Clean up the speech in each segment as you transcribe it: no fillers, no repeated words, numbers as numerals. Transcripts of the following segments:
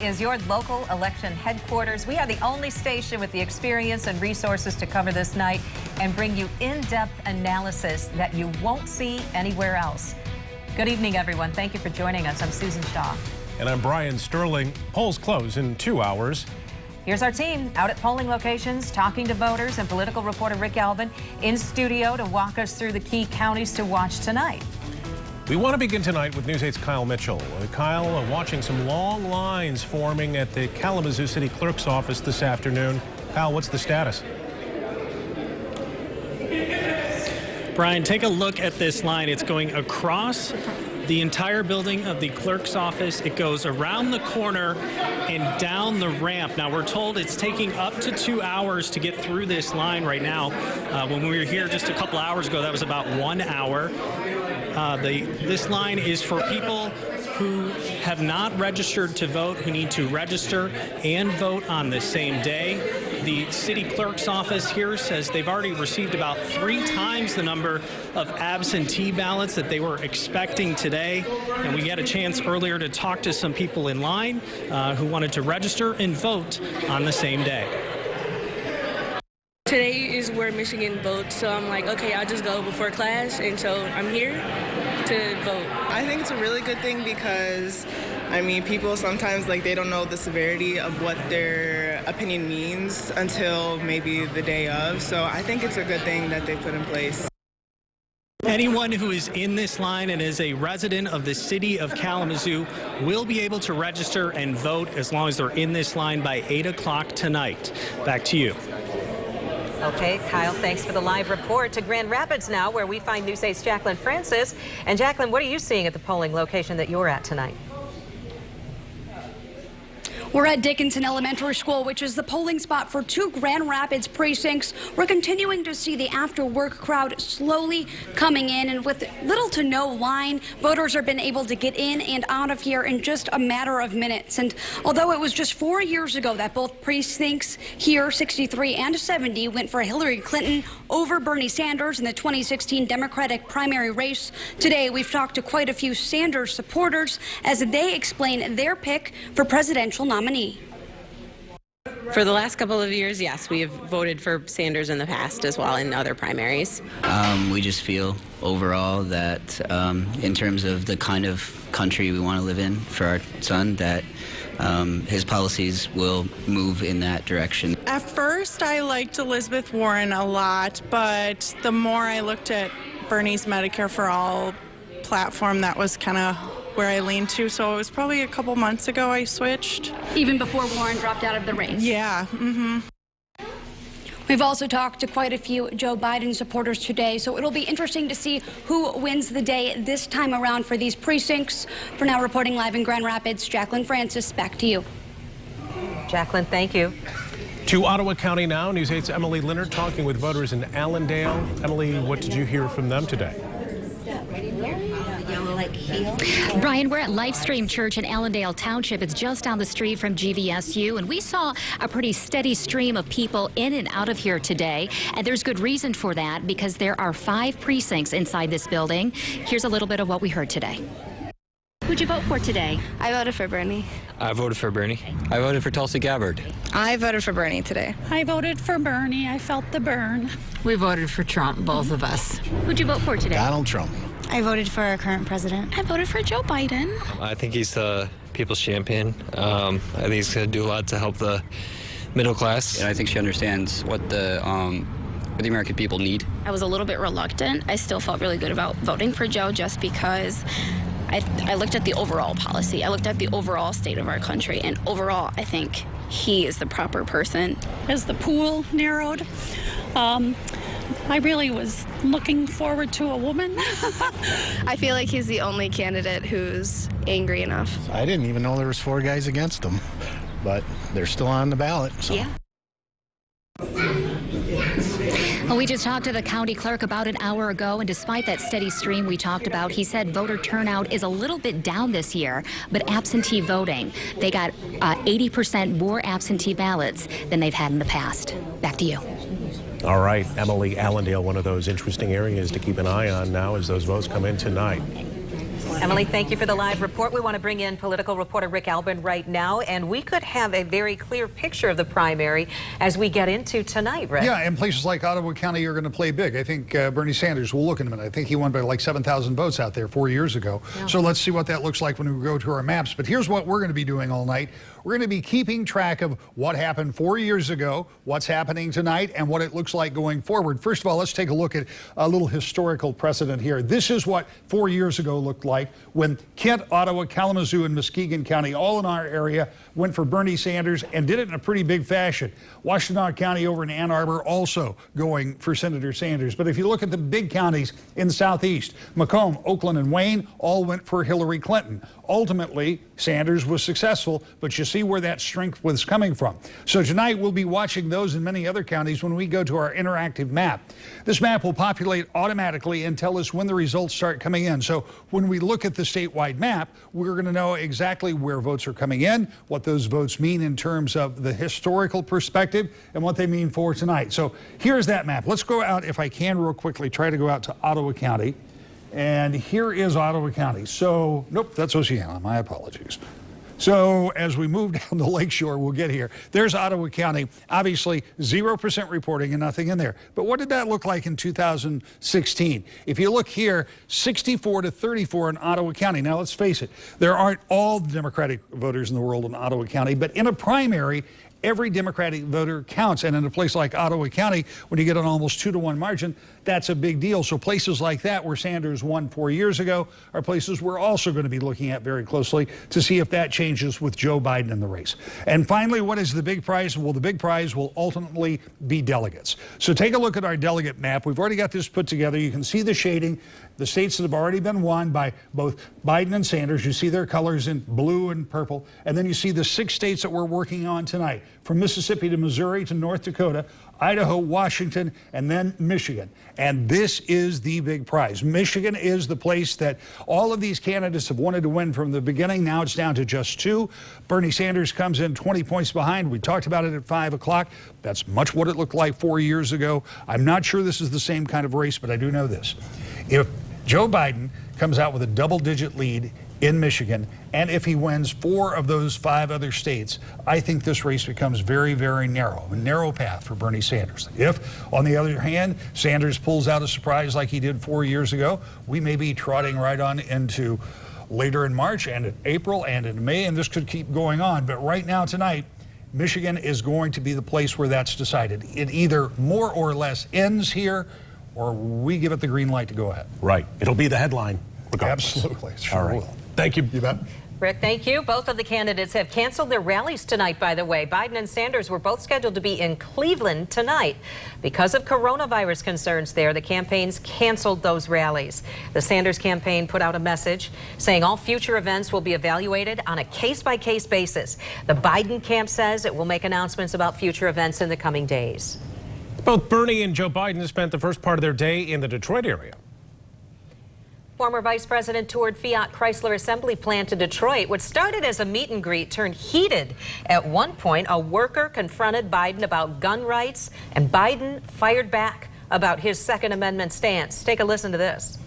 Is your local election headquarters. We are the only station with the experience and resources to cover this night and bring you in-depth analysis that you won't see anywhere else. Good evening, everyone. Thank you for joining us. I'm Susan Shaw. And I'm Brian Sterling. Polls close in 2 hours. Here's our team out at polling locations, talking to voters, and political reporter Rick Alvin in studio to walk us through the key counties to watch tonight. We want to begin tonight with News 8's Kyle Mitchell. Kyle, watching some long lines forming at the Kalamazoo City Clerk's office this afternoon. Kyle, what's the status? Brian, take a look at this line. It's going across the entire building of the clerk's office. It goes around the corner and down the ramp. Now, we're told it's taking up to 2 hours to get through this line right now. When we were here just a couple hours ago, that was about 1 hour. This line is for people who have not registered to vote, who need to register and vote on the same day. The city clerk's office here says they've already received about 3 times the number of absentee ballots that they were expecting today. And we had a chance earlier to talk to some people in line who wanted to register and vote on the same day. Today is where Michigan votes, so I'm like, okay, I'll just go before class, and so I'm here to vote. I think it's a really good thing because, I mean, people sometimes, they don't know the severity of what their opinion means until maybe the day of, so I think it's a good thing that they put in place. Anyone who is in this line and is a resident of the city of Kalamazoo will be able to register and vote as long as they're in this line by 8 o'clock tonight. Back to you. Okay, Kyle, thanks for the live report. To Grand Rapids now, where we find News 8's Jacqueline Francis. And Jacqueline, what are you seeing at the polling location that you're at tonight? We're at Dickinson Elementary School, which is the polling spot for 2 Grand Rapids precincts. We're continuing to see the after-work crowd slowly coming in, and with little to no line, voters have been able to get in and out of here in just a matter of minutes. And although it was just 4 years ago that both precincts here, 63 and 70, went for Hillary Clinton over Bernie Sanders in the 2016 Democratic primary race, today we've talked to quite a few Sanders supporters as they explain their pick for presidential nominee. For the last couple of years, yes, we have voted for Sanders in the past as well in other primaries. We just feel overall that in terms of the kind of country we want to live in for our son, that his policies will move in that direction. At first, I liked Elizabeth Warren a lot, but the more I looked at Bernie's Medicare for All platform, that was kind of where I leaned to, so it was probably a couple months ago I switched. Even before Warren dropped out of the race? Yeah. We've also talked to quite a few Joe Biden supporters today, so it'll be interesting to see who wins the day this time around for these precincts. For now, reporting live in Grand Rapids, Jacqueline Francis, back to you. Jacqueline, thank you. To Ottawa County now, News 8's Emily Leonard talking with voters in Allendale. Emily, what did you hear from them today? Brian, we're at Lifestream Church in Allendale Township. It's just down the street from GVSU, and we saw a pretty steady stream of people in and out of here today, and there's good reason for that because there are 5 precincts inside this building. Here's a little bit of what we heard today. Who'd you vote for today? I voted for Bernie. I voted for Bernie. I voted for Tulsi Gabbard. I voted for Bernie today. I voted for Bernie. I felt the burn. We voted for Trump, both of us. Who'd you vote for today? Donald Trump. I voted for our current president. I voted for Joe Biden. I think he's the people's champion. I think he's going to do a lot to help the middle class. And I think she understands what the American people need. I was a little bit reluctant. I still felt really good about voting for Joe just because I looked at the overall policy. I looked at the overall state of our country, and overall, I think he is the proper person. As the pool narrowed, I really was looking forward to a woman. I feel like he's the only candidate who's angry enough. I didn't even know there was 4 guys against him, but they're still on the ballot. So. Yeah. Well, we just talked to the county clerk about an hour ago, and despite that steady stream we talked about, he said voter turnout is a little bit down this year, but absentee voting, they got 80% more absentee ballots than they've had in the past. Back to you. All right, Emily, Allendale, one of those interesting areas to keep an eye on now as those votes come in tonight. Emily, thank you for the live report. We want to bring in political reporter Rick Albin right now, and we could have a very clear picture of the primary as we get into tonight, Rick. Yeah, and places like Ottawa County are going to play big. I think Bernie Sanders will look in a minute. I think he won by like 7,000 votes out there 4 years ago. Yeah. So let's see what that looks like when we go to our maps. But here's what we're going to be doing all night. We're going to be keeping track of what happened 4 years ago, what's happening tonight, and what it looks like going forward. First of all, let's take a look at a little historical precedent here. This is what 4 years ago looked like when Kent, Ottawa, Kalamazoo, and Muskegon County, all in our area, went for Bernie Sanders and did it in a pretty big fashion. Washtenaw County over in Ann Arbor also going for Senator Sanders. But if you look at the big counties in the southeast, Macomb, Oakland, and Wayne all went for Hillary Clinton. Ultimately, Sanders was successful, but you see where that strength was coming from. So tonight we'll be watching those in many other counties when we go to our interactive map. This map will populate automatically and tell us when the results start coming in. So when we look at the statewide map, we're going to know exactly where votes are coming in, what those votes mean in terms of the historical perspective, and what they mean for tonight. So here's that map. Let's go out, if I can real quickly, try to go out to Ottawa County. And here is Ottawa County. So, nope, that's Oceana. My apologies. So as we move down the lakeshore, we'll get here. There's Ottawa County. Obviously, 0% reporting and nothing in there. But what did that look like in 2016? If you look here, 64-34 in Ottawa County. Now, let's face it, there aren't all the Democratic voters in the world in Ottawa County, but in a primary, every Democratic voter counts. And in a place like Ottawa County, when you get an almost 2-to-1 margin, that's a big deal. So places like that where Sanders won 4 years ago are places we're also going to be looking at very closely to see if that changes with Joe Biden in the race. And finally, what is the big prize? Well, the big prize will ultimately be delegates. So take a look at our delegate map. We've already got this put together. You can see the shading. The states that have already been won by both Biden and Sanders, you see their colors in blue and purple. And then you see the 6 states that we're working on tonight, from Mississippi to Missouri to North Dakota, Idaho, Washington, and then Michigan. And this is the big prize. Michigan is the place that all of these candidates have wanted to win from the beginning. Now it's down to just 2. Bernie Sanders comes in 20 points behind. We talked about it at 5 o'clock. That's much what it looked like 4 years ago. I'm not sure this is the same kind of race, but I do know this. If Joe Biden comes out with a double-digit lead in Michigan, and if he wins 4 of those 5 other states, I think this race becomes very, very narrow, a narrow path for Bernie Sanders. If, on the other hand, Sanders pulls out a surprise like he did 4 years ago, we may be trotting right on into later in March and in April and in May, and this could keep going on. But right now, tonight, Michigan is going to be the place where that's decided. It either more or less ends here, or we give it the green light to go ahead. Right. It'll be the headline, regardless. Absolutely. Sure. All right. Will. Thank you. You bet. Rick, thank you. Both of the candidates have canceled their rallies tonight, by the way. Biden and Sanders were both scheduled to be in Cleveland tonight. Because of coronavirus concerns there, the campaigns canceled those rallies. The Sanders campaign put out a message saying all future events will be evaluated on a case-by-case basis. The Biden camp says it will make announcements about future events in the coming days. Both Bernie and Joe Biden spent the first part of their day in the Detroit area. Former Vice President toured Fiat Chrysler assembly plant to Detroit. What started as a meet and greet turned heated. At one point, a worker confronted Biden about gun rights, and Biden fired back about his Second Amendment stance. Take a listen to this.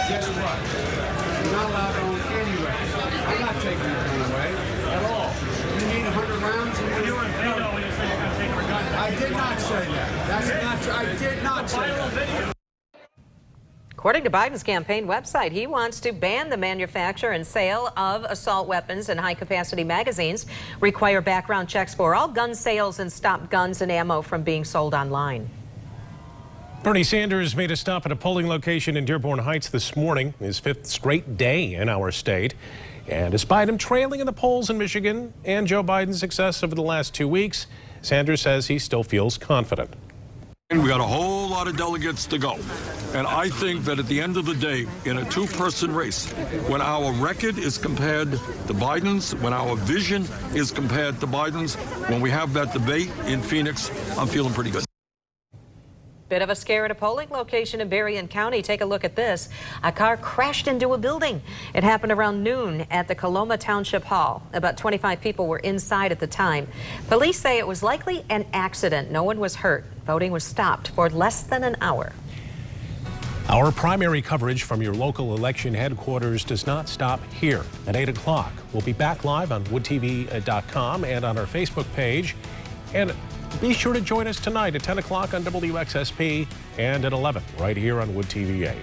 Guess what? You're not allowed to own anyway. I'm not taking your gun away at all. You need 100 rounds? You were in veto when you said you're going to take our gun. I did not say that. That's not true. I did not say that. According to Biden's campaign website, he wants to ban the manufacture and sale of assault weapons and high-capacity magazines, require background checks for all gun sales, and stop guns and ammo from being sold online. Bernie Sanders made a stop at a polling location in Dearborn Heights this morning, his 5th straight day in our state. And despite him trailing in the polls in Michigan and Joe Biden's success over the last 2 weeks, Sanders says he still feels confident. We got a whole lot of delegates to go. And I think that at the end of the day, in a 2-person race, when our record is compared to Biden's, when our vision is compared to Biden's, when we have that debate in Phoenix, I'm feeling pretty good. Bit of a scare at a polling location in Berrien County. Take a look at this. A car crashed into a building. It happened around noon at the Coloma Township Hall. About 25 people were inside at the time. Police say it was likely an accident. No one was hurt. Voting was stopped for less than an hour. Our primary coverage from your local election headquarters does not stop here. At 8 o'clock, we'll be back live on woodtv.com and on our Facebook page. And be sure to join us tonight at 10 o'clock on WXSP and at 11 right here on Wood TV 8.